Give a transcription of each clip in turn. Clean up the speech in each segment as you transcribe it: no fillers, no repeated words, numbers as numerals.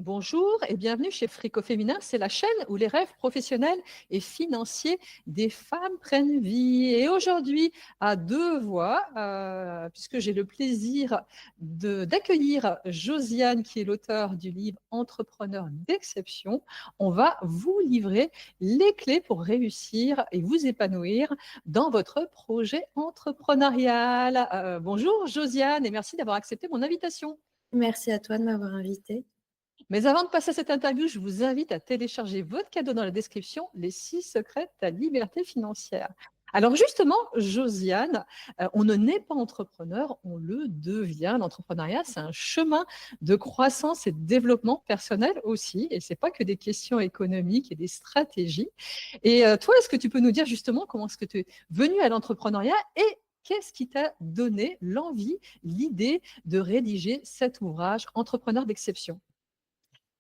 Bonjour et bienvenue chez Frico Féminin. C'est la chaîne où les rêves professionnels et financiers des femmes prennent vie. Et aujourd'hui, à deux voix, puisque j'ai le plaisir d'accueillir Josiane, qui est l'auteure du livre Entrepreneur d'exception, on va vous livrer les clés pour réussir et vous épanouir dans votre projet entrepreneurial. Bonjour Josiane et merci d'avoir accepté mon invitation. Merci à toi de m'avoir invitée. Mais avant de passer à cette interview, je vous invite à télécharger votre cadeau dans la description, les 6 secrets de ta liberté financière. Alors justement, Josiane, on ne naît pas entrepreneur, on le devient. L'entrepreneuriat, c'est un chemin de croissance et de développement personnel aussi. Et ce n'est pas que des questions économiques et des stratégies. Et toi, est-ce que tu peux nous dire justement comment est-ce que tu es venue à l'entrepreneuriat et qu'est-ce qui t'a donné l'envie, l'idée de rédiger cet ouvrage, Entrepreneur d'exception?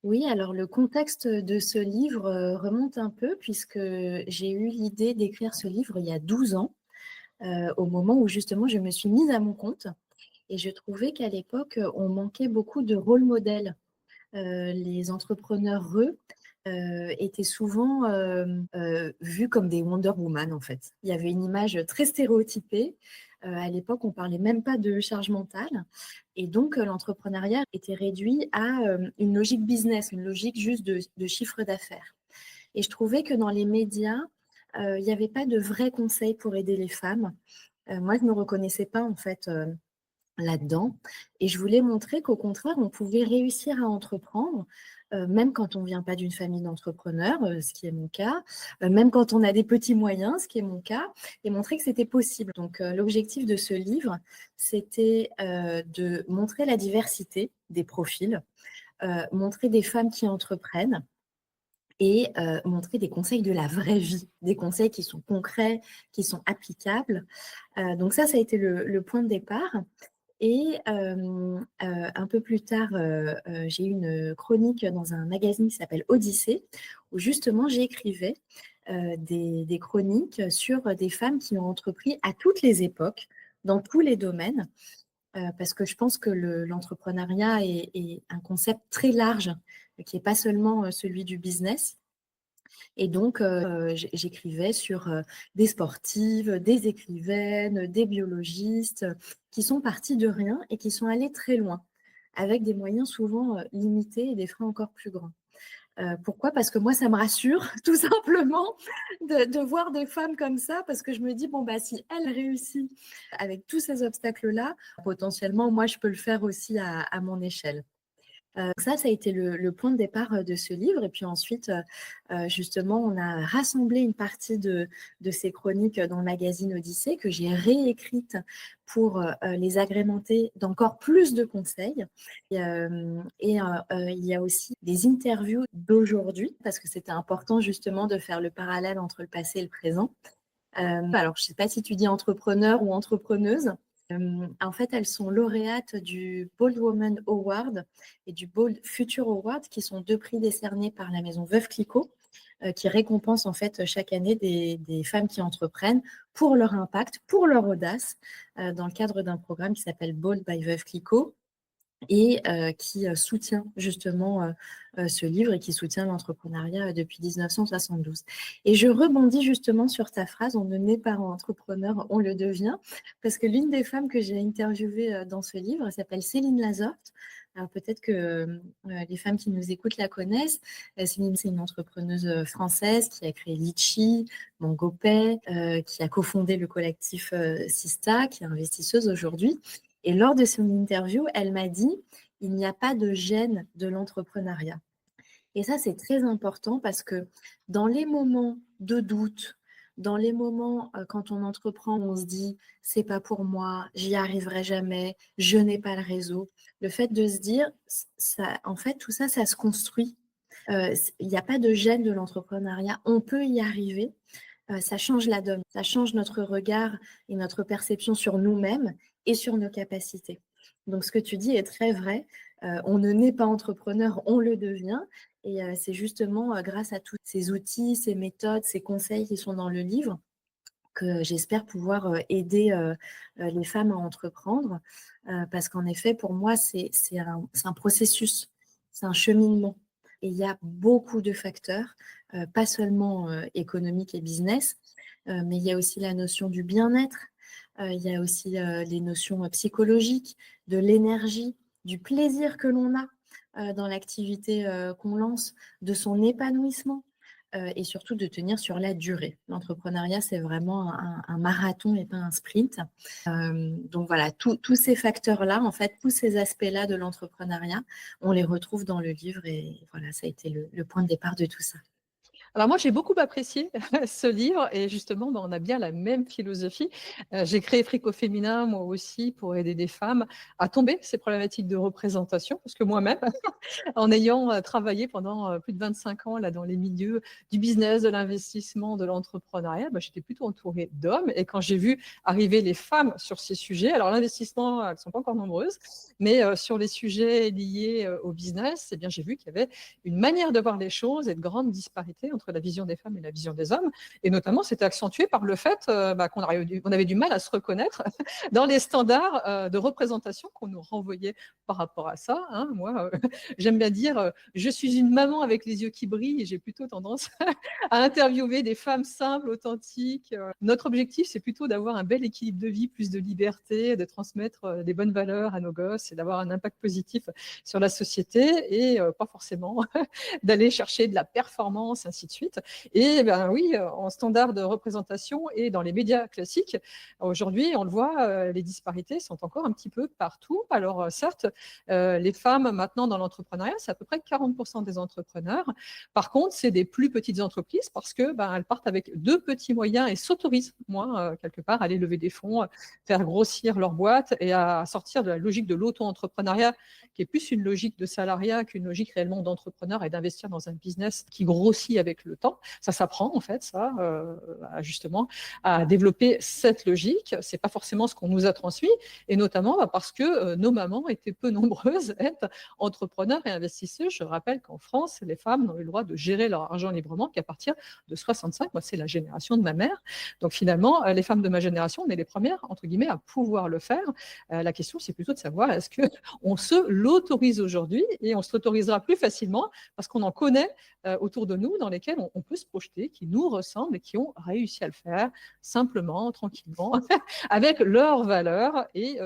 Oui, alors le contexte de ce livre remonte un peu puisque j'ai eu l'idée d'écrire ce livre il y a 12 ans, au moment où justement je me suis mise à mon compte et je trouvais qu'à l'époque, on manquait beaucoup de rôle modèles. Les entrepreneurs étaient souvent vus comme des Wonder Woman en fait. Il y avait une image très stéréotypée. À l'époque, on ne parlait même pas de charge mentale. Et donc, l'entrepreneuriat était réduit à une logique business, une logique juste de chiffre d'affaires. Et je trouvais que dans les médias, il n'y avait pas de vrais conseils pour aider les femmes. Moi, je ne me reconnaissais pas en fait là-dedans. Et je voulais montrer qu'au contraire, on pouvait réussir à entreprendre, même quand on ne vient pas d'une famille d'entrepreneurs, ce qui est mon cas, même quand on a des petits moyens, ce qui est mon cas, et montrer que c'était possible. Donc, l'objectif de ce livre, c'était de montrer la diversité des profils, montrer des femmes qui entreprennent, et montrer des conseils de la vraie vie, des conseils qui sont concrets, qui sont applicables. Donc ça a été le point de départ. Et un peu plus tard, j'ai eu une chronique dans un magazine qui s'appelle Odyssée, où justement j'écrivais des chroniques sur des femmes qui ont entrepris à toutes les époques, dans tous les domaines, parce que je pense que l'entrepreneuriat est un concept très large, qui n'est pas seulement celui du business. Et donc, j'écrivais sur des sportives, des écrivaines, des biologistes qui sont partis de rien et qui sont allés très loin, avec des moyens souvent limités et des freins encore plus grands. Pourquoi? Parce que moi, ça me rassure tout simplement de voir des femmes comme ça, parce que je me dis, bon, bah, si elle réussit avec tous ces obstacles-là, potentiellement, moi, je peux le faire aussi à mon échelle. Ça a été le point de départ de ce livre. Et puis ensuite, justement, on a rassemblé une partie de ces chroniques dans le magazine Odyssée que j'ai réécrites pour les agrémenter d'encore plus de conseils. Et il y a aussi des interviews d'aujourd'hui, parce que c'était important justement de faire le parallèle entre le passé et le présent. Alors, je ne sais pas si tu dis entrepreneur ou entrepreneuse. En fait, elles sont lauréates du Bold Woman Award et du Bold Future Award, qui sont 2 prix décernés par la maison Veuve Clicquot, qui récompense en fait chaque année des femmes qui entreprennent pour leur impact, pour leur audace, dans le cadre d'un programme qui s'appelle Bold by Veuve Clicquot, et qui soutient justement ce livre et qui soutient l'entrepreneuriat depuis 1972. Et je rebondis justement sur ta phrase, on ne naît pas entrepreneur, on le devient, parce que l'une des femmes que j'ai interviewées dans ce livre s'appelle Céline Lazorte. Alors peut-être que les femmes qui nous écoutent la connaissent. Céline, c'est une entrepreneuse française qui a créé Litchi, Mangopay, qui a cofondé le collectif Sista, qui est investisseuse aujourd'hui. Et lors de son interview, elle m'a dit « Il n'y a pas de gêne de l'entrepreneuriat ». Et ça, c'est très important parce que dans les moments de doute, dans les moments quand on entreprend, on se dit « c'est pas pour moi, j'y arriverai jamais, je n'ai pas le réseau ». Le fait de se dire, ça, en fait, tout ça, ça se construit. Il n'y a pas de gêne de l'entrepreneuriat, on peut y arriver. Ça change la donne, ça change notre regard et notre perception sur nous-mêmes et sur nos capacités. Donc, ce que tu dis est très vrai. On ne naît pas entrepreneur, on le devient. Et c'est justement grâce à tous ces outils, ces méthodes, ces conseils qui sont dans le livre que j'espère pouvoir aider les femmes à entreprendre. Parce qu'en effet, pour moi, c'est un processus. c'est un cheminement. Et il y a beaucoup de facteurs, pas seulement économiques et business, mais il y a aussi la notion du bien-être, il y a aussi les notions psychologiques, de l'énergie, du plaisir que l'on a dans l'activité qu'on lance, de son épanouissement et surtout de tenir sur la durée. L'entrepreneuriat, c'est vraiment un marathon et pas un sprint. Donc voilà, tous ces facteurs-là, en fait, tous ces aspects-là de l'entrepreneuriat, on les retrouve dans le livre et voilà, ça a été le point de départ de tout ça. Alors moi, j'ai beaucoup apprécié ce livre et justement, on a bien la même philosophie. J'ai créé Frico Féminin, moi aussi, pour aider des femmes à tomber ces problématiques de représentation, parce que moi-même, en ayant travaillé pendant plus de 25 ans là, dans les milieux du business, de l'investissement, de l'entrepreneuriat, j'étais plutôt entourée d'hommes. Et quand j'ai vu arriver les femmes sur ces sujets, alors l'investissement, elles ne sont pas encore nombreuses, mais sur les sujets liés au business, eh bien, j'ai vu qu'il y avait une manière de voir les choses et de grandes disparités entre la vision des femmes et la vision des hommes. Et notamment, c'était accentué par le fait qu'on avait du mal à se reconnaître dans les standards de représentation qu'on nous renvoyait par rapport à ça. Hein. Moi, j'aime bien dire, je suis une maman avec les yeux qui brillent et j'ai plutôt tendance à interviewer des femmes simples, authentiques. Notre objectif, c'est plutôt d'avoir un bel équilibre de vie, plus de liberté, de transmettre des bonnes valeurs à nos gosses et d'avoir un impact positif sur la société et pas forcément d'aller chercher de la performance, ainsi de suite. Et ben oui, en standard de représentation et dans les médias classiques, aujourd'hui, on le voit, les disparités sont encore un petit peu partout. Alors certes, les femmes maintenant dans l'entrepreneuriat, c'est à peu près 40% des entrepreneurs. Par contre, c'est des plus petites entreprises parce que elles partent avec de petits moyens et s'autorisent, moins quelque part, à aller lever des fonds, faire grossir leur boîte et à sortir de la logique de l'auto-entrepreneuriat, qui est plus une logique de salariat qu'une logique réellement d'entrepreneur et d'investir dans un business qui grossit avec le temps. Ça s'apprend en fait, ça, justement, à développer cette logique. C'est pas forcément ce qu'on nous a transmis, et notamment parce que nos mamans étaient peu nombreuses à être entrepreneurs et investisseuses. Je rappelle qu'en France, les femmes n'ont eu le droit de gérer leur argent librement qu'à partir de 65. Moi, c'est la génération de ma mère. Donc finalement, les femmes de ma génération, on est les premières, entre guillemets, à pouvoir le faire. La question, c'est plutôt de savoir est-ce qu'on se l'autorise aujourd'hui, et on se l'autorisera plus facilement parce qu'on en connaît autour de nous dans lesquels on peut se projeter, qui nous ressemblent et qui ont réussi à le faire simplement, tranquillement, avec leurs valeurs. Et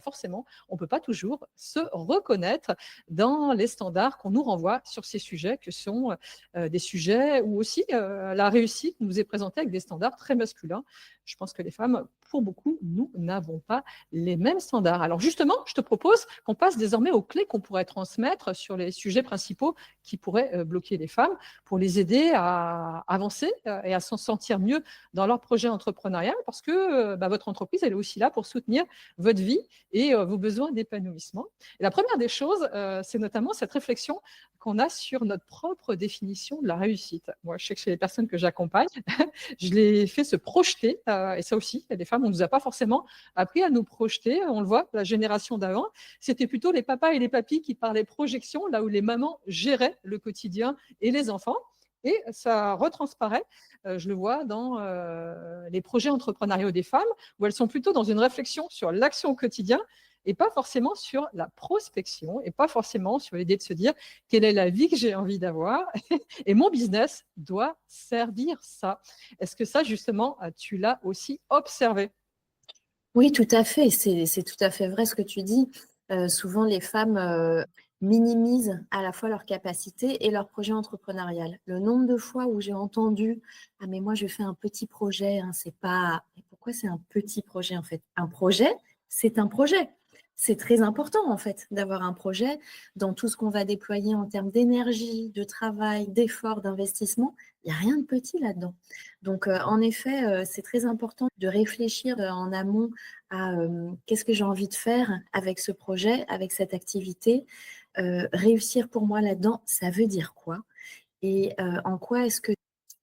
forcément, on ne peut pas toujours se reconnaître dans les standards qu'on nous renvoie sur ces sujets, que sont des sujets où aussi la réussite nous est présentée avec des standards très masculins. Je pense que les femmes, pour beaucoup, nous n'avons pas les mêmes standards. Alors justement, je te propose qu'on passe désormais aux clés qu'on pourrait transmettre sur les sujets principaux qui pourraient bloquer les femmes pour les aider à avancer et à s'en sentir mieux dans leur projet entrepreneurial, parce que votre entreprise, elle est aussi là pour soutenir votre vie et vos besoins d'épanouissement. Et la première des choses, c'est notamment cette réflexion qu'on a sur notre propre définition de la réussite. Moi, je sais que chez les personnes que j'accompagne, je les fais se projeter, et ça aussi, il y a des femmes, on ne nous a pas forcément appris à nous projeter. On le voit, la génération d'avant, c'était plutôt les papas et les papis qui parlaient projection, là où les mamans géraient le quotidien et les enfants. Et ça retransparaît, je le vois dans les projets entrepreneuriaux des femmes, où elles sont plutôt dans une réflexion sur l'action au quotidien et pas forcément sur la prospection et pas forcément sur l'idée de se dire quelle est la vie que j'ai envie d'avoir et mon business doit servir ça. Est-ce que ça, justement, tu l'as aussi observé? Oui, tout à fait. C'est tout à fait vrai ce que tu dis. Souvent, les femmes minimisent à la fois leurs capacités et leur projet entrepreneurial. Le nombre de fois où j'ai entendu « Ah, mais moi, je fais un petit projet, hein, c'est pas… » Et pourquoi c'est un petit projet, en fait? Un projet, c'est un projet. C'est très important, en fait, d'avoir un projet dans tout ce qu'on va déployer en termes d'énergie, de travail, d'effort, d'investissement. Il n'y a rien de petit là-dedans. Donc, en effet, c'est très important de réfléchir en amont à qu'est-ce que j'ai envie de faire avec ce projet, avec cette activité. Réussir pour moi là-dedans, ça veut dire quoi? Et en quoi est-ce que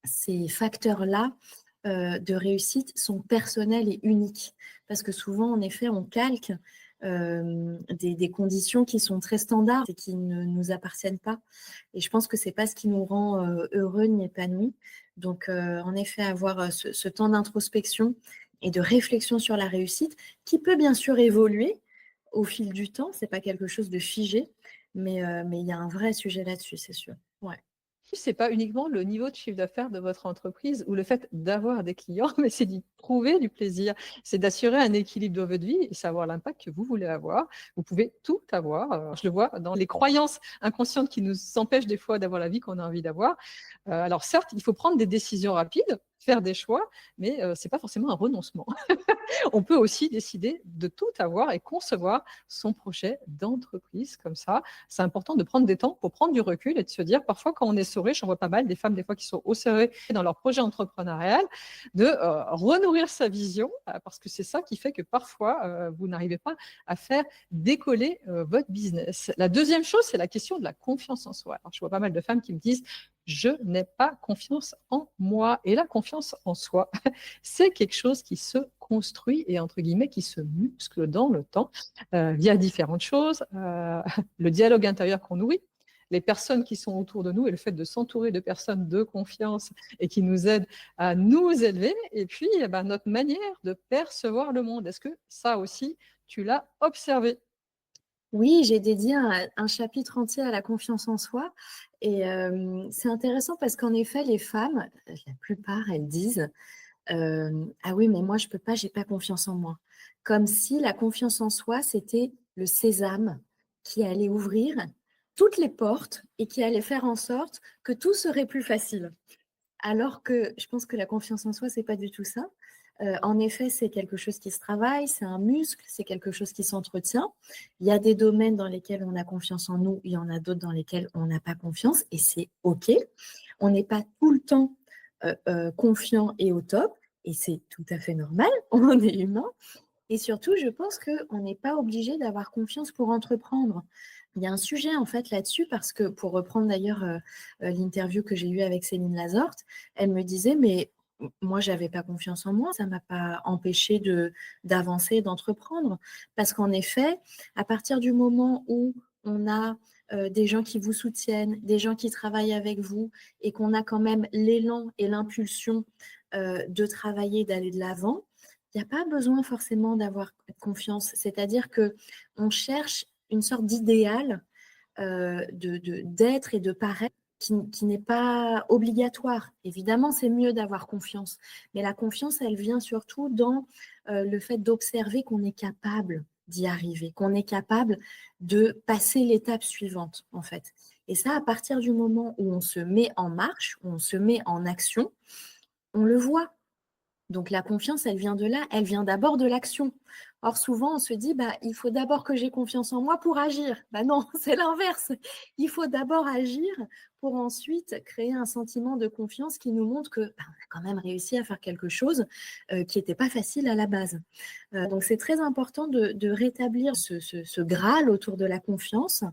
ces facteurs-là de réussite sont personnels et uniques? Parce que souvent, en effet, on calque des conditions qui sont très standards et qui ne nous appartiennent pas. Et je pense que ce n'est pas ce qui nous rend heureux ni épanouis. Donc, en effet, avoir ce temps d'introspection et de réflexion sur la réussite, qui peut bien sûr évoluer au fil du temps, ce n'est pas quelque chose de figé, Mais il y a un vrai sujet là-dessus, c'est sûr. Ouais. C'est pas uniquement le niveau de chiffre d'affaires de votre entreprise ou le fait d'avoir des clients, mais c'est d'y trouver du plaisir. C'est d'assurer un équilibre dans votre vie et savoir l'impact que vous voulez avoir. Vous pouvez tout avoir. Je le vois dans les croyances inconscientes qui nous empêchent des fois d'avoir la vie qu'on a envie d'avoir. Alors certes, il faut prendre des décisions rapides, faire des choix, mais c'est pas forcément un renoncement. On peut aussi décider de tout avoir et concevoir son projet d'entreprise comme ça. C'est important de prendre des temps pour prendre du recul et de se dire, parfois, quand on est sourire, j'en vois pas mal, des femmes, des fois, qui sont au serré dans leur projet entrepreneurial, de renourrir sa vision, parce que c'est ça qui fait que parfois, vous n'arrivez pas à faire décoller votre business. La deuxième chose, c'est la question de la confiance en soi. Alors, je vois pas mal de femmes qui me disent, je n'ai pas confiance en moi. Et la confiance en soi, c'est quelque chose qui se construit et entre guillemets qui se muscle dans le temps via différentes choses. Le dialogue intérieur qu'on nourrit, les personnes qui sont autour de nous et le fait de s'entourer de personnes de confiance et qui nous aident à nous élever. Et puis, notre manière de percevoir le monde. Est-ce que ça aussi, tu l'as observé? Oui, j'ai dédié un chapitre entier à la confiance en soi et c'est intéressant parce qu'en effet, les femmes, la plupart, elles disent: «Ah oui, mais moi je peux pas, j'ai pas confiance en moi». Comme si la confiance en soi, c'était le sésame qui allait ouvrir toutes les portes et qui allait faire en sorte que tout serait plus facile. Alors que je pense que la confiance en soi, c'est pas du tout ça. En effet, c'est quelque chose qui se travaille, c'est un muscle, c'est quelque chose qui s'entretient. Il y a des domaines dans lesquels on a confiance en nous, il y en a d'autres dans lesquels on n'a pas confiance et c'est OK. On n'est pas tout le temps, confiant et au top et c'est tout à fait normal, on est humain. Et surtout, je pense qu'on n'est pas obligé d'avoir confiance pour entreprendre. Il y a un sujet en fait là-dessus parce que pour reprendre d'ailleurs l'interview que j'ai eue avec Céline Lazorte, elle me disait mais moi j'avais pas confiance en moi, ça m'a pas empêché d'avancer, d'entreprendre parce qu'en effet, à partir du moment où on a des gens qui vous soutiennent, des gens qui travaillent avec vous et qu'on a quand même l'élan et l'impulsion de travailler, d'aller de l'avant, il n'y a pas besoin forcément d'avoir confiance. C'est-à-dire que on cherche une sorte d'idéal d'être et de paraître qui n'est pas obligatoire. Évidemment, c'est mieux d'avoir confiance, mais la confiance, elle vient surtout dans le fait d'observer qu'on est capable d'y arriver, qu'on est capable de passer l'étape suivante, en fait. Et ça, à partir du moment où on se met en marche, où on se met en action, on le voit. Donc la confiance, elle vient de là, elle vient d'abord de l'action. Or souvent, on se dit, bah, il faut d'abord que j'ai confiance en moi pour agir. Bah non, c'est l'inverse. Il faut d'abord agir pour ensuite créer un sentiment de confiance qui nous montre que bah, on a quand même réussi à faire quelque chose qui n'était pas facile à la base. Donc c'est très important de rétablir ce Graal autour de la confiance.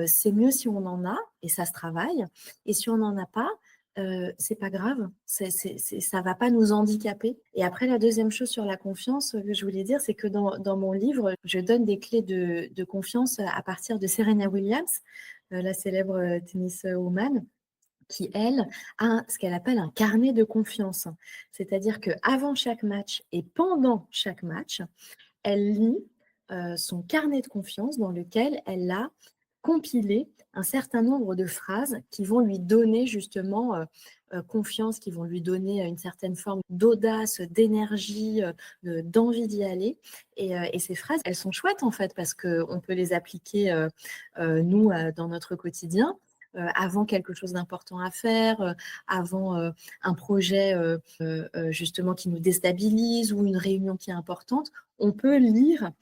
C'est mieux si on en a, et ça se travaille. Et si on n'en a pas, c'est pas grave, ça va pas nous handicaper. Et après, la deuxième chose sur la confiance que je voulais dire, c'est que dans mon livre, je donne des clés de confiance à partir de Serena Williams, la célèbre tenniswoman, qui, elle, a ce qu'elle appelle un carnet de confiance. C'est-à-dire qu'avant chaque match et pendant chaque match, elle lit son carnet de confiance dans lequel elle a compilé un certain nombre de phrases qui vont lui donner justement confiance, qui vont lui donner une certaine forme d'audace, d'énergie, d'envie d'y aller. Et ces phrases, elles sont chouettes en fait parce qu'on peut les appliquer nous dans notre quotidien. Avant quelque chose d'important à faire, avant un projet justement qui nous déstabilise ou une réunion qui est importante, on peut lire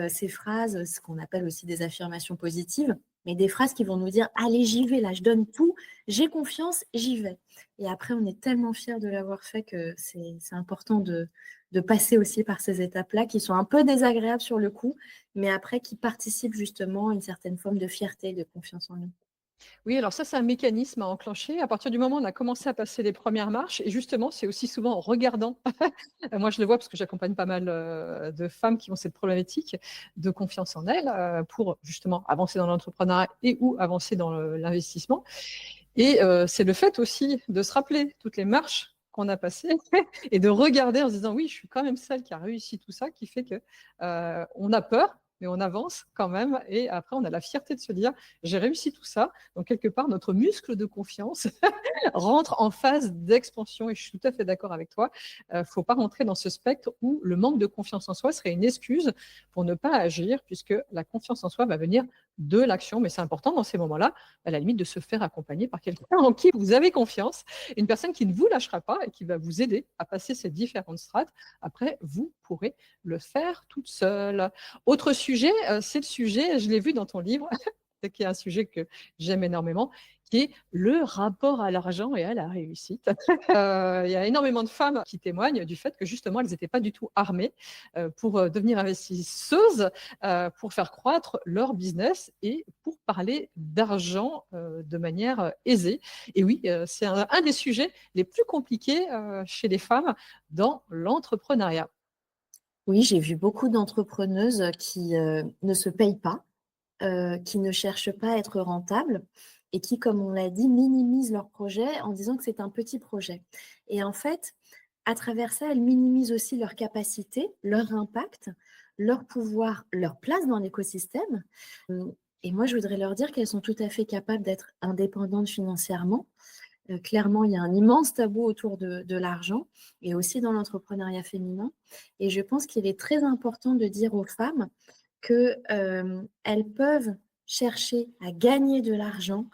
ces phrases, ce qu'on appelle aussi des affirmations positives, mais des phrases qui vont nous dire allez, j'y vais là, je donne tout, j'ai confiance, j'y vais. Et après, on est tellement fiers de l'avoir fait que c'est important de passer aussi par ces étapes-là qui sont un peu désagréables sur le coup, mais après qui participent justement à une certaine forme de fierté, de confiance en nous. Oui, alors ça, c'est un mécanisme à enclencher. À partir du moment où on a commencé à passer les premières marches, et justement, c'est aussi souvent en regardant. Moi, je le vois parce que j'accompagne pas mal de femmes qui ont cette problématique de confiance en elles pour justement avancer dans l'entrepreneuriat et ou avancer dans l'investissement. Et c'est le fait aussi de se rappeler toutes les marches qu'on a passées et de regarder en se disant oui, je suis quand même celle qui a réussi tout ça, qui fait que on a peur. mais on avance quand même et après on a la fierté de se dire: «J'ai réussi tout ça». Donc quelque part notre muscle de confiance rentre en phase d'expansion et je suis tout à fait d'accord avec toi. Faut pas rentrer dans ce spectre où le manque de confiance en soi serait une excuse pour ne pas agir puisque la confiance en soi va venir de l'action. Mais c'est important dans ces moments-là, à la limite, de se faire accompagner par quelqu'un en qui vous avez confiance, une personne qui ne vous lâchera pas et qui va vous aider à passer ces différentes strates. Après, vous pourrez le faire toute seule. Autre sujet, c'est le sujet, je l'ai vu dans ton livre, qui est un sujet que j'aime énormément, qui est le rapport à l'argent et à la réussite. Il y a énormément de femmes qui témoignent du fait que justement, elles n'étaient pas du tout armées pour devenir investisseuses, pour faire croître leur business et pour parler d'argent de manière aisée. Et oui, c'est un des sujets les plus compliqués chez les femmes dans l'entrepreneuriat. Oui, j'ai vu beaucoup d'entrepreneuses qui, ne se payent pas, qui ne cherchent pas à être rentables et qui, comme on l'a dit, minimisent leur projet en disant que c'est un petit projet. Et en fait, à travers ça, elles minimisent aussi leur capacité, leur impact, leur pouvoir, leur place dans l'écosystème. Mmh, et moi, je voudrais leur dire qu'elles sont tout à fait capables d'être indépendantes financièrement. Clairement, il y a un immense tabou autour de l'argent et aussi dans l'entrepreneuriat féminin. Et je pense qu'il est très important de dire aux femmes que, elles peuvent chercher à gagner de l'argent,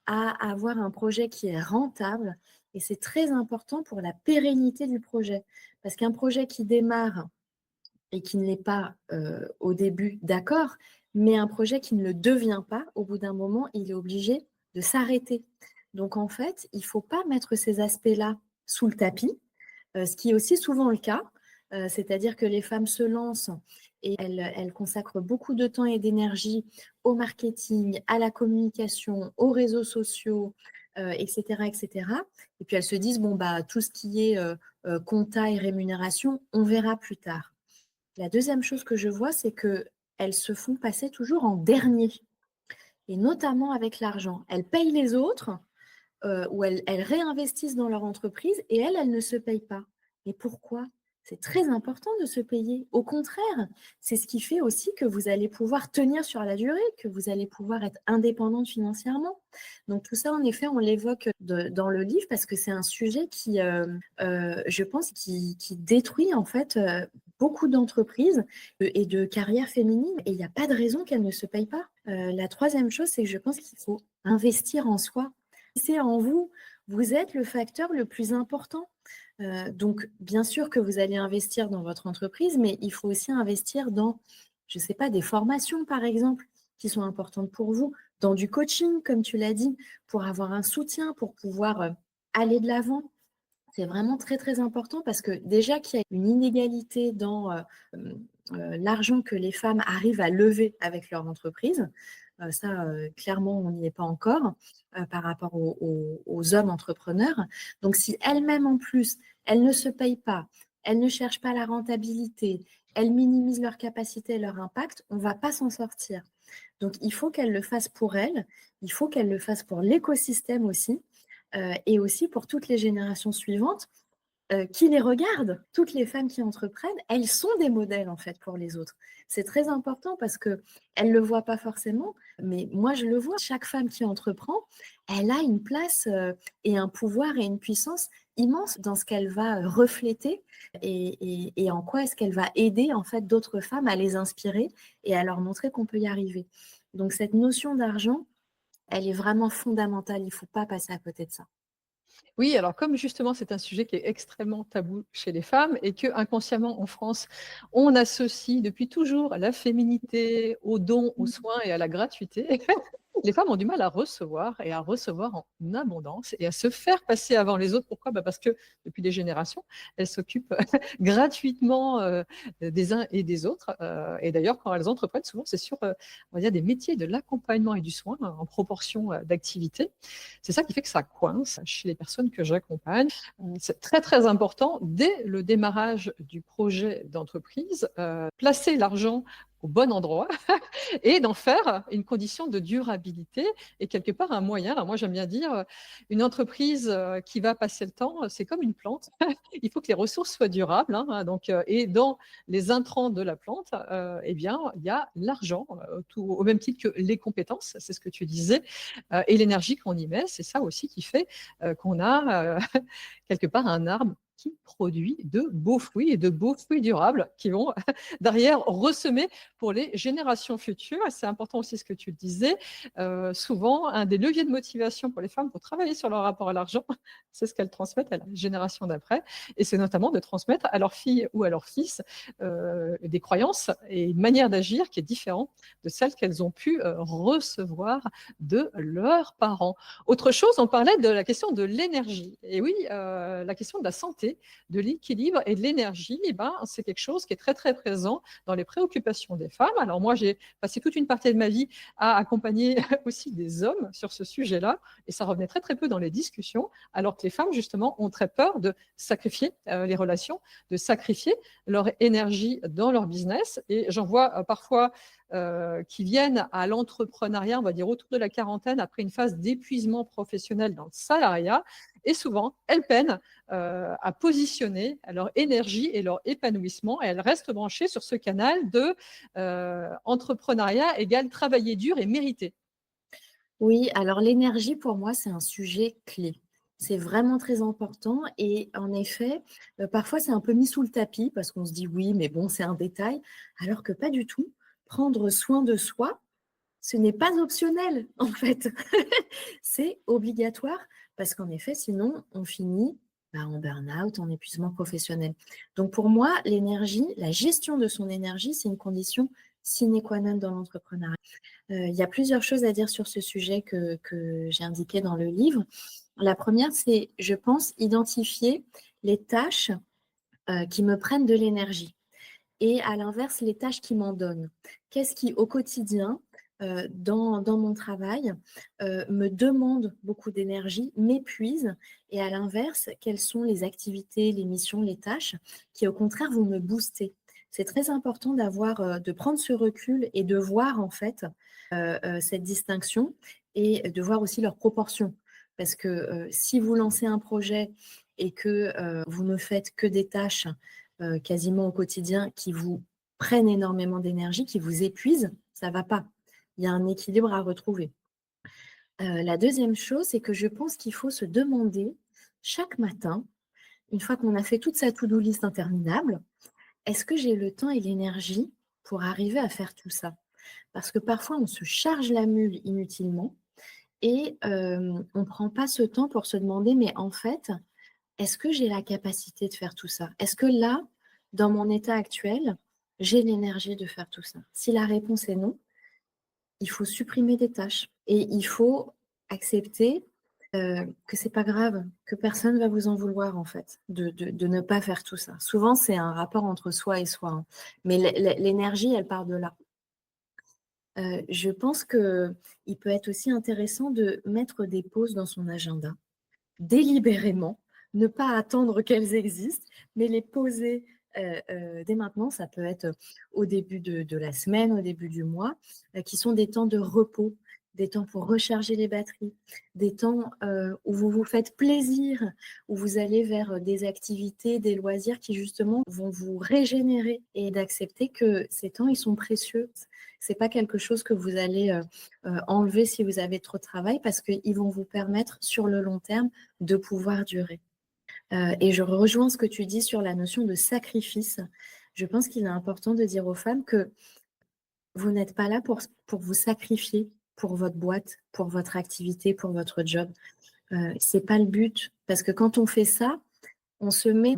à avoir un projet qui est rentable et c'est très important pour la pérennité du projet. Parce qu'un projet qui démarre et qui ne l'est pas, au début, d'accord, mais un projet qui ne le devient pas, au bout d'un moment, il est obligé de s'arrêter. Donc en fait, il ne faut pas mettre ces aspects-là sous le tapis, ce qui est aussi souvent le cas. C'est-à-dire que les femmes se lancent et elles consacrent beaucoup de temps et d'énergie au marketing, à la communication, aux réseaux sociaux, et cetera, et cetera. Et puis elles se disent: «Bon, bah, tout ce qui est, compta et rémunération, on verra plus tard». La deuxième chose que je vois, c'est qu'elles se font passer toujours en dernier et notamment avec l'argent. Elles payent les autres, ou elles réinvestissent dans leur entreprise et elles ne se payent pas. Mais pourquoi? C'est très important de se payer. Au contraire, c'est ce qui fait aussi que vous allez pouvoir tenir sur la durée, que vous allez pouvoir être indépendante financièrement. Donc tout ça, en effet, on l'évoque dans le livre parce que c'est un sujet qui, je pense, qui détruit en fait beaucoup d'entreprises et de carrières féminines et il n'y a pas de raison qu'elles ne se payent pas. La troisième chose, c'est que je pense qu'il faut investir en soi. C'est en vous. Vous êtes le facteur le plus important. Donc, bien sûr que vous allez investir dans votre entreprise, mais il faut aussi investir dans, je ne sais pas, des formations, par exemple, qui sont importantes pour vous, dans du coaching, comme tu l'as dit, pour avoir un soutien, pour pouvoir aller de l'avant. C'est vraiment très, très important parce que déjà qu'il y a une inégalité dans l'argent que les femmes arrivent à lever avec leur entreprise. Ça, clairement, on n'y est pas encore par rapport aux hommes entrepreneurs. Donc, si elles-mêmes, en plus, elles ne se payent pas, elles ne cherchent pas la rentabilité, elles minimisent leur capacité et leur impact, on ne va pas s'en sortir. Donc, il faut qu'elles le fassent pour elles, il faut qu'elles le fassent pour l'écosystème aussi, et aussi pour toutes les générations suivantes qui les regardent. Toutes les femmes qui entreprennent, elles sont des modèles en fait pour les autres. C'est très important parce qu'elles ne le voient pas forcément, mais moi je le vois. Chaque femme qui entreprend, elle a une place et un pouvoir et une puissance immense dans ce qu'elle va refléter et en quoi est-ce qu'elle va aider en fait d'autres femmes à les inspirer et à leur montrer qu'on peut y arriver. Donc cette notion d'argent, elle est vraiment fondamentale. Il ne faut pas passer à côté de ça. Oui, alors comme justement c'est un sujet qui est extrêmement tabou chez les femmes et que inconsciemment en France, on associe depuis toujours la féminité au don, aux soins et à la gratuité. Les femmes ont du mal à recevoir et à recevoir en abondance et à se faire passer avant les autres. Pourquoi? Bah, parce que depuis des générations, elles s'occupent gratuitement des uns et des autres. Et d'ailleurs, quand elles entreprennent, souvent, c'est sur on va dire, des métiers de l'accompagnement et du soin en proportion d'activité. C'est ça qui fait que ça coince chez les personnes que j'accompagne. C'est très, très important, dès le démarrage du projet d'entreprise, placer l'argent au bon endroit et d'en faire une condition de durabilité et quelque part un moyen. Alors moi, j'aime bien dire, une entreprise qui va passer le temps, c'est comme une plante. Il faut que les ressources soient durables. Hein, donc, et dans les intrants de la plante, eh bien, il y a l'argent, au même titre que les compétences, c'est ce que tu disais, et l'énergie qu'on y met. C'est ça aussi qui fait qu'on a quelque part un arbre qui produit de beaux fruits et de beaux fruits durables qui vont derrière ressemer pour les générations futures. Et c'est important aussi ce que tu disais. Souvent, un des leviers de motivation pour les femmes pour travailler sur leur rapport à l'argent, c'est ce qu'elles transmettent à la génération d'après. Et c'est notamment de transmettre à leurs filles ou à leurs fils des croyances et une manière d'agir qui est différente de celle qu'elles ont pu recevoir de leurs parents. Autre chose, on parlait de la question de l'énergie. Et oui, la question de la santé, de l'équilibre et de l'énergie, eh ben, c'est quelque chose qui est très, très présent dans les préoccupations des femmes. Alors moi, j'ai passé toute une partie de ma vie à accompagner aussi des hommes sur ce sujet-là, et ça revenait très, très peu dans les discussions, alors que les femmes, justement, ont très peur de sacrifier les relations, de sacrifier leur énergie dans leur business. Et j'en vois parfois qui viennent à l'entrepreneuriat, on va dire autour de la quarantaine, après une phase d'épuisement professionnel dans le salariat. Et souvent, elles peinent à positionner leur énergie et leur épanouissement. Et elles restent branchées sur ce canal de entrepreneuriat égale travailler dur et mériter. Oui, alors l'énergie, pour moi, c'est un sujet clé. C'est vraiment très important et en effet, parfois c'est un peu mis sous le tapis parce qu'on se dit oui, mais bon, c'est un détail, alors que pas du tout. Prendre soin de soi, ce n'est pas optionnel en fait. C'est obligatoire parce qu'en effet, sinon, on finit en burn-out, en épuisement professionnel. Donc pour moi, l'énergie, la gestion de son énergie, c'est une condition sine qua non dans l'entrepreneuriat. Il y a plusieurs choses à dire sur ce sujet que j'ai indiqué dans le livre. La première, c'est, je pense, identifier les tâches qui me prennent de l'énergie et à l'inverse, les tâches qui m'en donnent. Qu'est-ce qui, au quotidien, dans mon travail, me demande beaucoup d'énergie, m'épuise, et à l'inverse, quelles sont les activités, les missions, les tâches qui, au contraire, vont me booster. C'est très important de prendre ce recul et de voir en fait cette distinction et de voir aussi leurs proportions. Parce que si vous lancez un projet et que vous ne faites que des tâches quasiment au quotidien qui vous prennent énormément d'énergie, qui vous épuisent, ça ne va pas. Il y a un équilibre à retrouver. La deuxième chose, c'est que je pense qu'il faut se demander chaque matin, une fois qu'on a fait toute sa to-do list interminable, est-ce que j'ai le temps et l'énergie pour arriver à faire tout ça? Parce que parfois, on se charge la mule inutilement et on ne prend pas ce temps pour se demander, mais en fait, est-ce que j'ai la capacité de faire tout ça? Est-ce que là, dans mon état actuel, j'ai l'énergie de faire tout ça? Si la réponse est non, il faut supprimer des tâches et il faut accepter que c'est pas grave, que personne va vous en vouloir en fait, de ne pas faire tout ça. Souvent, c'est un rapport entre soi et soi, hein. Mais l'énergie, elle part de là. Je pense qu'il peut être aussi intéressant de mettre des pauses dans son agenda, délibérément, ne pas attendre qu'elles existent, mais les poser dès maintenant. Ça peut être au début de la semaine, au début du mois, qui sont des temps de repos, des temps pour recharger les batteries, des temps où vous vous faites plaisir, où vous allez vers des activités, des loisirs qui justement vont vous régénérer et d'accepter que ces temps, ils sont précieux. C'est pas quelque chose que vous allez enlever si vous avez trop de travail parce qu'ils vont vous permettre sur le long terme de pouvoir durer. Et je rejoins ce que tu dis sur la notion de sacrifice. Je pense qu'il est important de dire aux femmes que vous n'êtes pas là pour vous sacrifier pour votre boîte, pour votre activité, pour votre job. C'est pas le but. Parce que quand on fait ça, on se met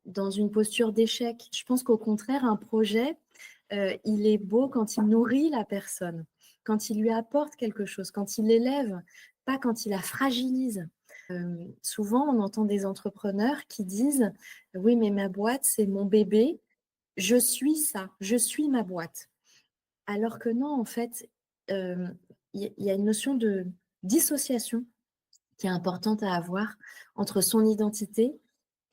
dans une posture d'échec. Je pense qu'au contraire, un projet, il est beau quand il nourrit la personne, quand il lui apporte quelque chose, quand il l'élève, pas quand il la fragilise. Souvent, on entend des entrepreneurs qui disent « Oui, mais ma boîte, c'est mon bébé, je suis ça, je suis ma boîte ». Alors que non, en fait, il y a une notion de dissociation qui est importante à avoir entre son identité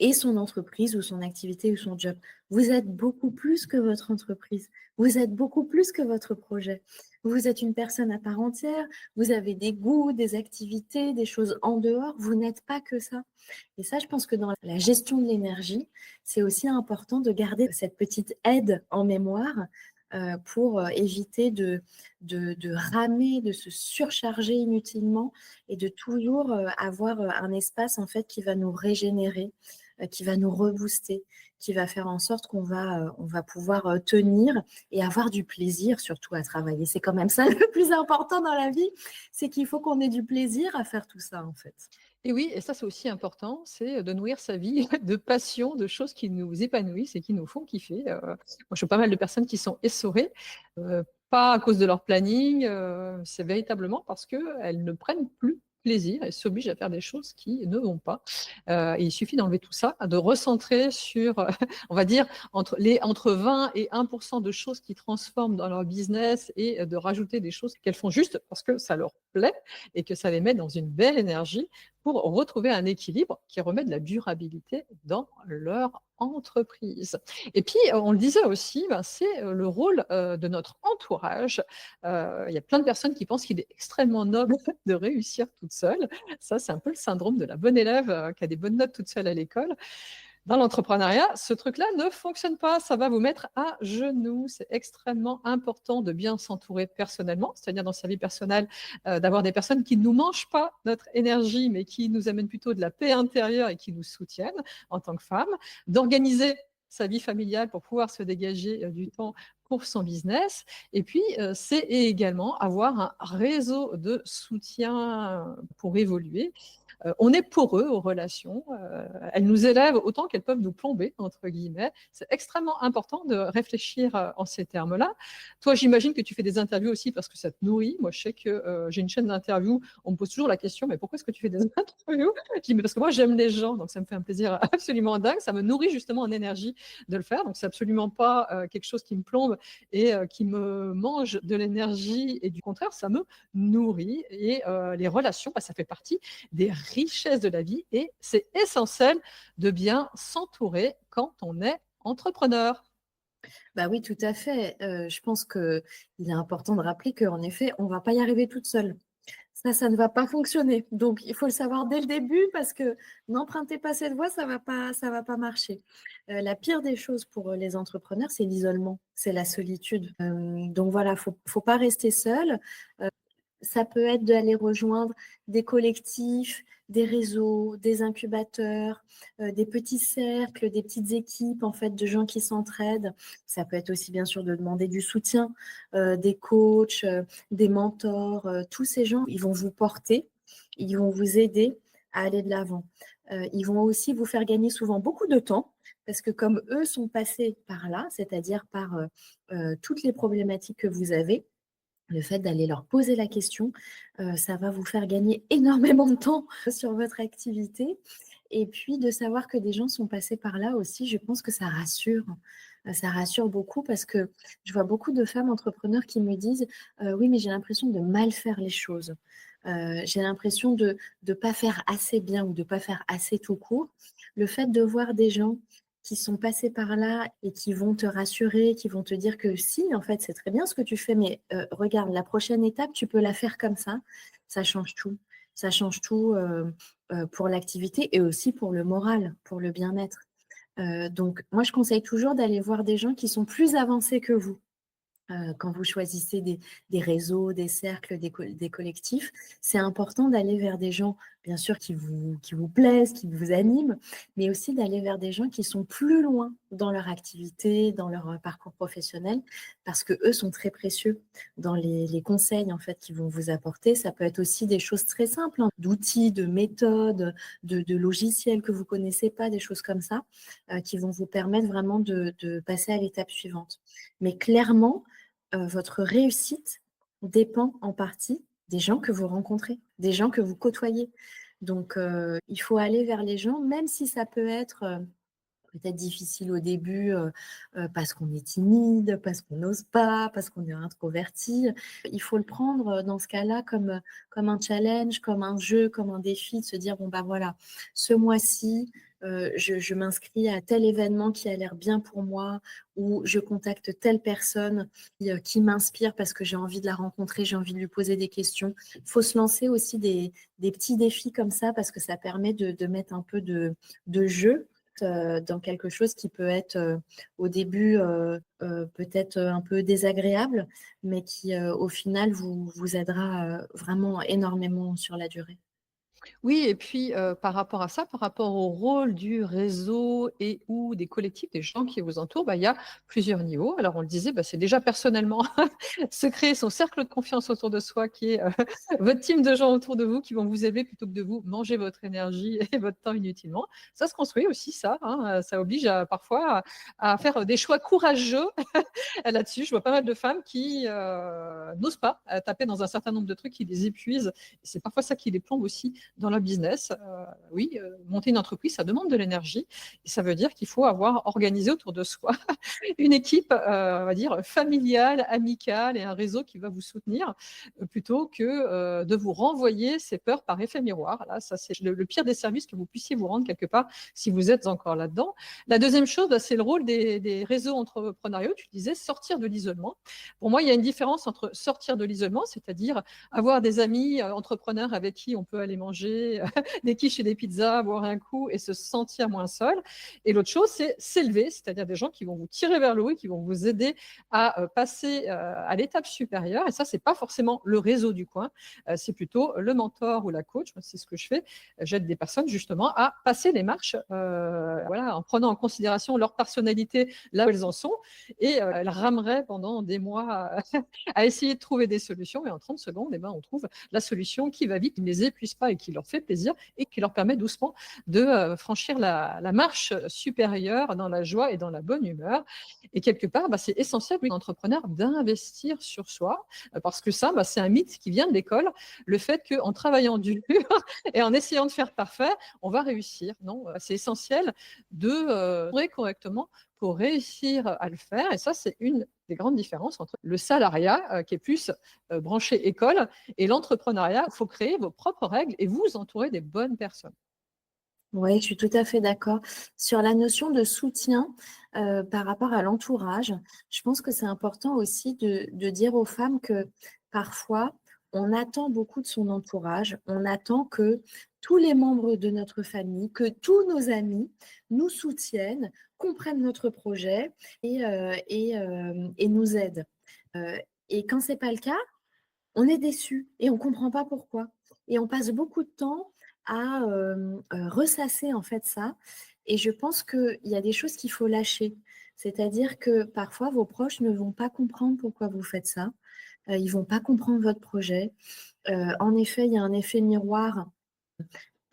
et son entreprise ou son activité ou son job. Vous êtes beaucoup plus que votre entreprise. Vous êtes beaucoup plus que votre projet. Vous êtes une personne à part entière. Vous avez des goûts, des activités, des choses en dehors. Vous n'êtes pas que ça. Et ça, je pense que dans la gestion de l'énergie, c'est aussi important de garder cette petite aide en mémoire pour éviter de ramer, de se surcharger inutilement et de toujours avoir un espace en fait qui va nous régénérer, qui va nous rebooster, qui va faire en sorte on va pouvoir tenir et avoir du plaisir surtout à travailler. C'est quand même ça le plus important dans la vie, c'est qu'il faut qu'on ait du plaisir à faire tout ça en fait. Et oui, et ça, c'est aussi important, c'est de nourrir sa vie de passion, de choses qui nous épanouissent et qui nous font kiffer. Moi, je vois pas mal de personnes qui sont essorées, pas à cause de leur planning, c'est véritablement parce qu'elles ne prennent plus plaisir et s'obligent à faire des choses qui ne vont pas. Et il suffit d'enlever tout ça, de recentrer sur, on va dire, entre 20 et 1% de choses qui transforment dans leur business et de rajouter des choses qu'elles font juste parce que ça leur plaît et que ça les met dans une belle énergie pour retrouver un équilibre qui remet de la durabilité dans leur entreprise. Et puis, on le disait aussi, c'est le rôle de notre entourage. Il y a plein de personnes qui pensent qu'il est extrêmement noble de réussir toute seule. Ça, c'est un peu le syndrome de la bonne élève qui a des bonnes notes toute seule à l'école. Dans l'entrepreneuriat, ce truc-là ne fonctionne pas. Ça va vous mettre à genoux. C'est extrêmement important de bien s'entourer personnellement, c'est-à-dire dans sa vie personnelle, d'avoir des personnes qui ne nous mangent pas notre énergie, mais qui nous amènent plutôt de la paix intérieure et qui nous soutiennent en tant que femme, d'organiser sa vie familiale pour pouvoir se dégager du temps pour son business. Et puis, c'est également avoir un réseau de soutien pour évoluer. On est poreux aux relations. Elles nous élèvent autant qu'elles peuvent nous plomber, entre guillemets. C'est extrêmement important de réfléchir en ces termes-là. Toi, j'imagine que tu fais des interviews aussi parce que ça te nourrit. Moi, je sais que j'ai une chaîne d'interviews. On me pose toujours la question, mais pourquoi est-ce que tu fais des interviews? Je dis, mais parce que moi, j'aime les gens, donc ça me fait un plaisir absolument dingue. Ça me nourrit justement en énergie de le faire. Donc, c'est absolument pas quelque chose qui me plombe et qui me mange de l'énergie. Et du contraire, ça me nourrit. Et les relations, ça fait partie des richesses de la vie et c'est essentiel de bien s'entourer quand on est entrepreneur. Bah oui, tout à fait. Je pense qu'il est important de rappeler qu'en effet, on ne va pas y arriver toute seule. Ça ne va pas fonctionner. Donc, il faut le savoir dès le début parce que n'empruntez pas cette voie, ça va pas marcher. La pire des choses pour les entrepreneurs, c'est l'isolement, c'est la solitude. Donc voilà, faut pas rester seul. Ça peut être d'aller rejoindre des collectifs, des réseaux, des incubateurs, des petits cercles, des petites équipes en fait de gens qui s'entraident. Ça peut être aussi bien sûr de demander du soutien, des coachs, des mentors. Tous ces gens, ils vont vous porter, ils vont vous aider à aller de l'avant. Ils vont aussi vous faire gagner souvent beaucoup de temps parce que comme eux sont passés par là, c'est-à-dire par toutes les problématiques que vous avez, le fait d'aller leur poser la question, ça va vous faire gagner énormément de temps sur votre activité. Et puis de savoir que des gens sont passés par là aussi, je pense que ça rassure. Ça rassure beaucoup parce que je vois beaucoup de femmes entrepreneurs qui me disent oui, mais j'ai l'impression de mal faire les choses. J'ai l'impression de ne pas faire assez bien ou de ne pas faire assez tout court. Le fait de voir des gens qui sont passés par là et qui vont te rassurer, qui vont te dire que si, en fait, c'est très bien ce que tu fais, mais regarde, la prochaine étape, tu peux la faire comme ça change tout. Ça change tout pour l'activité et aussi pour le moral, pour le bien-être. Donc, moi, je conseille toujours d'aller voir des gens qui sont plus avancés que vous. Quand vous choisissez des réseaux, des cercles, des collectifs, c'est important d'aller vers des gens, bien sûr, qui vous plaisent, qui vous animent, mais aussi d'aller vers des gens qui sont plus loin dans leur activité, dans leur parcours professionnel, parce qu'eux sont très précieux dans les conseils en fait qu'ils vont vous apporter. Ça peut être aussi des choses très simples, hein, d'outils, de méthodes, de logiciels que vous ne connaissez pas, des choses comme ça, qui vont vous permettre vraiment de passer à l'étape suivante. Mais clairement, votre réussite dépend en partie des gens que vous rencontrez, des gens que vous côtoyez. Donc, il faut aller vers les gens, même si ça peut être peut-être difficile au début parce qu'on est timide, parce qu'on n'ose pas, parce qu'on est introverti. Il faut le prendre dans ce cas-là comme un challenge, comme un jeu, comme un défi, de se dire, bon, bah voilà, ce mois-ci, je m'inscris à tel événement qui a l'air bien pour moi, ou je contacte telle personne qui m'inspire parce que j'ai envie de la rencontrer, j'ai envie de lui poser des questions. Il faut se lancer aussi des petits défis comme ça parce que ça permet de mettre un peu de jeu dans quelque chose qui peut être au début peut-être un peu désagréable, mais qui au final vous aidera vraiment énormément sur la durée. Oui et puis, par rapport à ça, par rapport au rôle du réseau et ou des collectifs, des gens qui vous entourent, bah, il y a plusieurs niveaux. Alors on le disait, bah, c'est déjà personnellement se créer son cercle de confiance autour de soi qui est, votre team de gens autour de vous qui vont vous aider plutôt que de vous manger votre énergie et votre temps inutilement. Ça se construit aussi ça, hein, ça oblige à parfois à faire des choix courageux là-dessus. Je vois pas mal de femmes qui, n'osent pas, taper dans un certain nombre de trucs qui les épuisent. C'est parfois ça qui les plombe aussi dans leur business. Oui, monter une entreprise, ça demande de l'énergie et ça veut dire qu'il faut avoir organisé autour de soi une équipe, on va dire, familiale, amicale et un réseau qui va vous soutenir plutôt que de vous renvoyer ces peurs par effet miroir. Là, ça, c'est le pire des services que vous puissiez vous rendre quelque part si vous êtes encore là-dedans. La deuxième chose, bah, c'est le rôle des réseaux entrepreneuriaux. Tu disais sortir de l'isolement. Pour moi, il y a une différence entre sortir de l'isolement, c'est-à-dire avoir des amis entrepreneurs avec qui on peut aller manger des quiches et des pizzas, boire un coup et se sentir moins seul. Et l'autre chose, c'est s'élever, c'est-à-dire des gens qui vont vous tirer vers le haut et qui vont vous aider à passer à l'étape supérieure. Et ça, c'est pas forcément le réseau du coin, c'est plutôt le mentor ou la coach. C'est ce que je fais. J'aide des personnes justement à passer les marches, voilà, en prenant en considération leur personnalité là où elles en sont. Et elles rameraient pendant des mois à essayer de trouver des solutions. Et en 30 secondes, eh ben, on trouve la solution qui va vite, qui ne les épuise pas et qui leur fait plaisir et qui leur permet doucement de franchir la marche supérieure dans la joie et dans la bonne humeur. Et quelque part, bah, c'est essentiel pour un entrepreneur d'investir sur soi parce que ça, bah, c'est un mythe qui vient de l'école. Le fait qu'en travaillant dur et en essayant de faire parfait, on va réussir. Non, c'est essentiel de correctement pour réussir à le faire. Et ça, c'est une des grandes différences entre le salariat, qui est plus branché école, et l'entrepreneuriat. Il faut créer vos propres règles et vous entourer des bonnes personnes. Oui, je suis tout à fait d'accord. Sur la notion de soutien par rapport à l'entourage, je pense que c'est important aussi de dire aux femmes que parfois, on attend beaucoup de son entourage, on attend que tous les membres de notre famille, que tous nos amis nous soutiennent, comprennent notre projet et nous aident. Euh, et quand ce n'est pas le cas, on est déçu et on ne comprend pas pourquoi. Et on passe beaucoup de temps à ressasser en fait ça. Et je pense qu'il y a des choses qu'il faut lâcher. C'est-à-dire que parfois, vos proches ne vont pas comprendre pourquoi vous faites ça. Ils ne vont pas comprendre votre projet. En effet, il y a un effet miroir.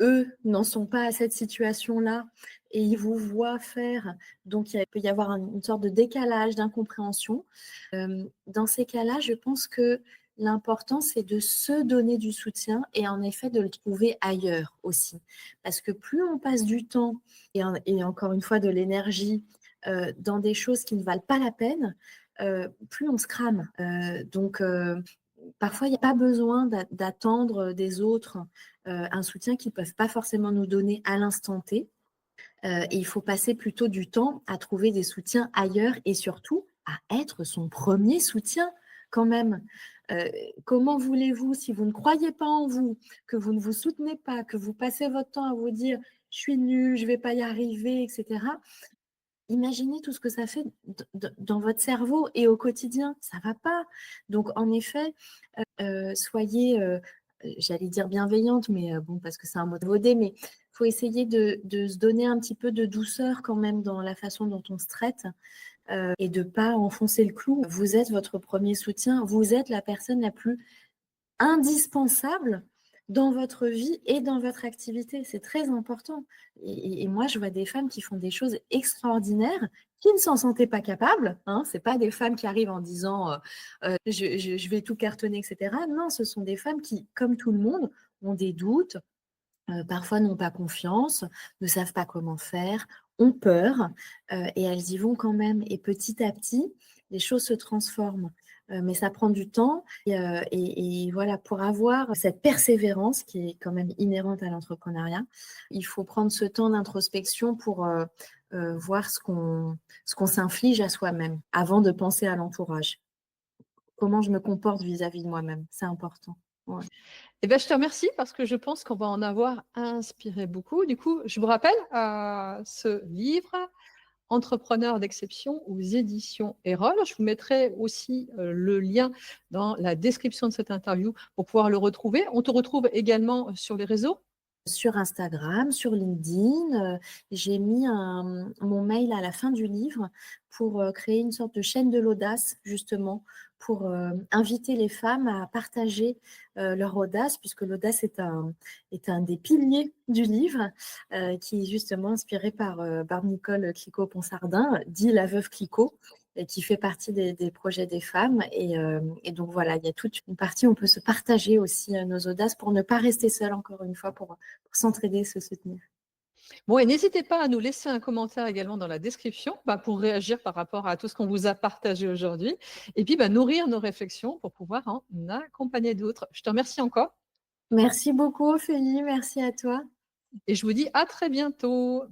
Eux n'en sont pas à cette situation-là et ils vous voient faire. Donc, il peut y avoir une sorte de décalage, d'incompréhension. Dans ces cas-là, je pense que l'important, c'est de se donner du soutien et en effet de le trouver ailleurs aussi. Parce que plus on passe du temps et encore une fois de l'énergie dans des choses qui ne valent pas la peine, plus on se crame. Donc, parfois, il n'y a pas besoin d'attendre des autres un soutien qu'ils ne peuvent pas forcément nous donner à l'instant T. Et il faut passer plutôt du temps à trouver des soutiens ailleurs et surtout à être son premier soutien quand même. Comment voulez-vous, si vous ne croyez pas en vous, que vous ne vous soutenez pas, que vous passez votre temps à vous dire je suis nulle, je ne vais pas y arriver, etc. Imaginez tout ce que ça fait dans votre cerveau et au quotidien, ça ne va pas. Donc en effet, soyez, j'allais dire bienveillante, mais bon, parce que c'est un mot démodé, mais il faut essayer de se donner un petit peu de douceur quand même dans la façon dont on se traite et de ne pas enfoncer le clou. Vous êtes votre premier soutien, vous êtes la personne la plus indispensable dans votre vie et dans votre activité. C'est très important. Et moi, je vois des femmes qui font des choses extraordinaires, qui ne s'en sentaient pas capables. Hein. Ce n'est pas des femmes qui arrivent en disant je vais tout cartonner, etc. Non, ce sont des femmes qui, comme tout le monde, ont des doutes, parfois n'ont pas confiance, ne savent pas comment faire, ont peur, et elles y vont quand même. Et petit à petit, les choses se transforment. mais ça prend du temps et voilà, pour avoir cette persévérance qui est quand même inhérente à l'entrepreneuriat, il faut prendre ce temps d'introspection pour, voir ce qu'on s'inflige à soi-même avant de penser à l'entourage. Comment je me comporte vis-à-vis de moi-même, c'est important. Ouais. Eh ben, je te remercie parce que je pense qu'on va en avoir inspiré beaucoup. Du coup, je vous rappelle, ce livre, Entrepreneur d'exception aux éditions Erol. Je vous mettrai aussi, le lien dans la description de cette interview pour pouvoir le retrouver. On te retrouve également sur les réseaux? Sur Instagram, sur LinkedIn, j'ai mis mon mail à la fin du livre pour, créer une sorte de chaîne de l'audace justement, pour, inviter les femmes à partager, leur audace puisque l'audace est un des piliers du livre, qui est justement inspiré par Nicole Clicquot-Ponsardin, dit la veuve Clicquot et qui fait partie des projets des femmes et donc voilà, il y a toute une partie où on peut se partager aussi, nos audaces pour ne pas rester seule encore une fois pour s'entraider, se soutenir. Bon, et n'hésitez pas à nous laisser un commentaire également dans la description, pour réagir par rapport à tout ce qu'on vous a partagé aujourd'hui et puis, nourrir nos réflexions pour pouvoir en accompagner d'autres. Je te remercie encore Merci beaucoup Ophélie, merci à toi. et je vous dis à très bientôt.